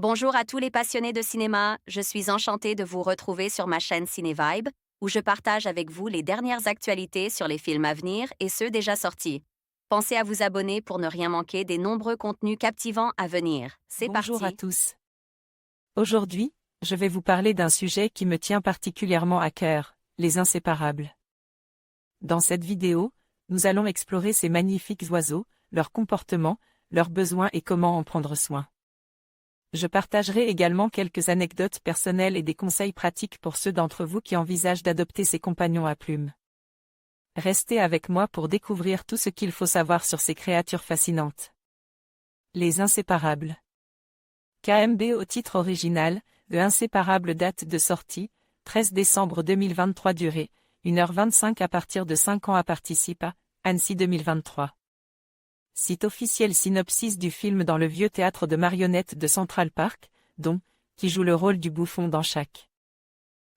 Bonjour à tous les passionnés de cinéma, je suis enchantée de vous retrouver sur ma chaîne CinéVibe, où je partage avec vous les dernières actualités sur les films à venir et ceux déjà sortis. Pensez à vous abonner pour ne rien manquer des nombreux contenus captivants à venir. C'est Bonjour à parti! tous. Aujourd'hui, je vais vous parler d'un sujet qui me tient particulièrement à cœur, les inséparables. Dans cette vidéo, nous allons explorer ces magnifiques oiseaux, leurs comportements, leurs besoins et comment en prendre soin. Je partagerai également quelques anecdotes personnelles et des conseils pratiques pour ceux d'entre vous qui envisagent d'adopter ces compagnons à plumes. Restez avec moi pour découvrir tout ce qu'il faut savoir sur ces créatures fascinantes. Les inséparables. KMB au titre original, The Inséparable date de sortie, 13 décembre 2023 durée, 1h25 à partir de 5 ans à participe à, Annecy 2023. Site officiel synopsis du film dans le vieux théâtre de marionnettes de Central Park, dont, qui joue le rôle du bouffon dans chaque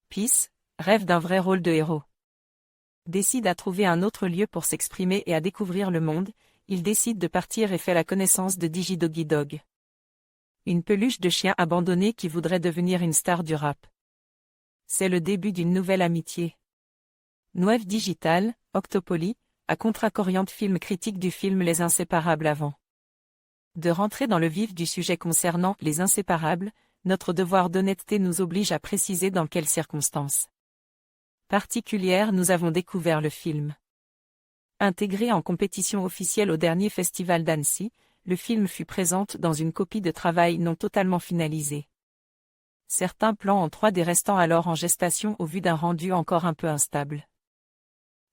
pièce, rêve d'un vrai rôle de héros. Décide à trouver un autre lieu pour s'exprimer et à découvrir le monde, il décide de partir et fait la connaissance de Digidoggy Dog. Une peluche de chien abandonnée qui voudrait devenir une star du rap. C'est le début d'une nouvelle amitié. Nueve Digital, Octopoly, à contre-corriente film critique du film Les Inséparables avant de rentrer dans le vif du sujet concernant les inséparables, notre devoir d'honnêteté nous oblige à préciser dans quelles circonstances particulières nous avons découvert le film. Intégré en compétition officielle au dernier festival d'Annecy, le film fut présent dans une copie de travail non totalement finalisée. Certains plans en 3D restant alors en gestation au vu d'un rendu encore un peu instable.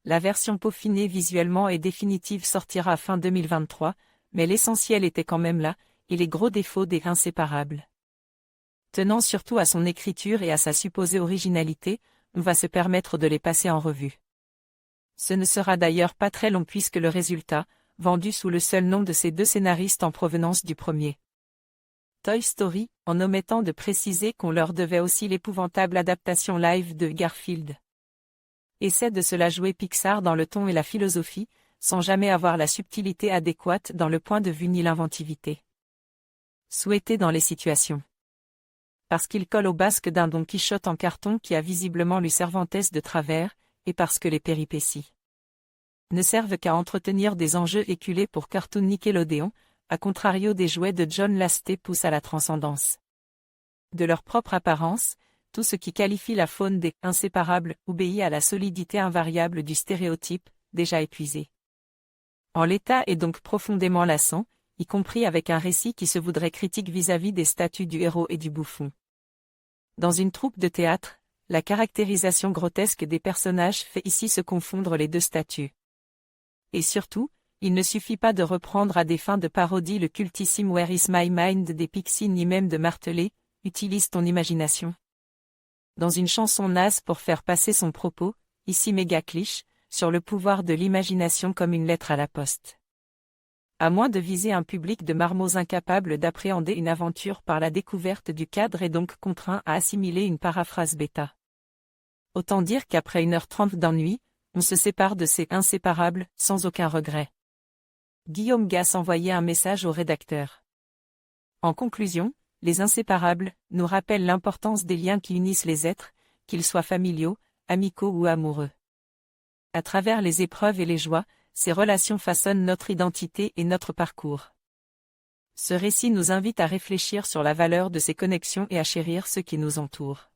La version peaufinée visuellement et définitive sortira fin 2023, mais l'essentiel était quand même là, et les gros défauts des inséparables. Tenant surtout à son écriture et à sa supposée originalité, on va se permettre de les passer en revue. Ce ne sera d'ailleurs pas très long puisque le résultat, vendu sous le seul nom de ces deux scénaristes en provenance du premier Toy Story, en omettant de préciser qu'on leur devait aussi l'épouvantable adaptation live de Garfield. Essaie de se la jouer Pixar dans le ton et la philosophie, sans jamais avoir la subtilité adéquate dans le point de vue ni l'inventivité souhaitée dans les situations. Parce qu'il colle au basque d'un Don Quichotte en carton qui a visiblement lu Cervantes de travers, et parce que les péripéties ne servent qu'à entretenir des enjeux éculés pour Cartoon Nickelodeon, à contrario des jouets de John Lasseter poussent à la transcendance de leur propre apparence. Tout ce qui qualifie la faune des « inséparables » obéit à la solidité invariable du stéréotype, déjà épuisé. En l'état est donc profondément lassant, y compris avec un récit qui se voudrait critique vis-à-vis des statuts du héros et du bouffon. Dans une troupe de théâtre, la caractérisation grotesque des personnages fait ici se confondre les deux statuts. Et surtout, il ne suffit pas de reprendre à des fins de parodie le cultissime Where is my mind des Pixies ni même de marteler « Utilise ton imagination ». Dans une chanson naze pour faire passer son propos, ici méga cliché, sur le pouvoir de l'imagination comme une lettre à la poste. À moins de viser un public de marmots incapables d'appréhender une aventure par la découverte du cadre et donc contraints à assimiler une paraphrase bêta. Autant dire qu'après 1h30 d'ennui, on se sépare de ces inséparables, sans aucun regret. Guillaume Gass envoyait un message au rédacteur. En conclusion, les inséparables nous rappellent l'importance des liens qui unissent les êtres, qu'ils soient familiaux, amicaux ou amoureux. À travers les épreuves et les joies, ces relations façonnent notre identité et notre parcours. Ce récit nous invite à réfléchir sur la valeur de ces connexions et à chérir ceux qui nous entourent.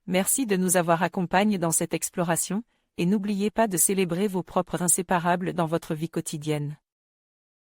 Merci de nous avoir accompagnés dans cette exploration, et n'oubliez pas de célébrer vos propres inséparables dans votre vie quotidienne.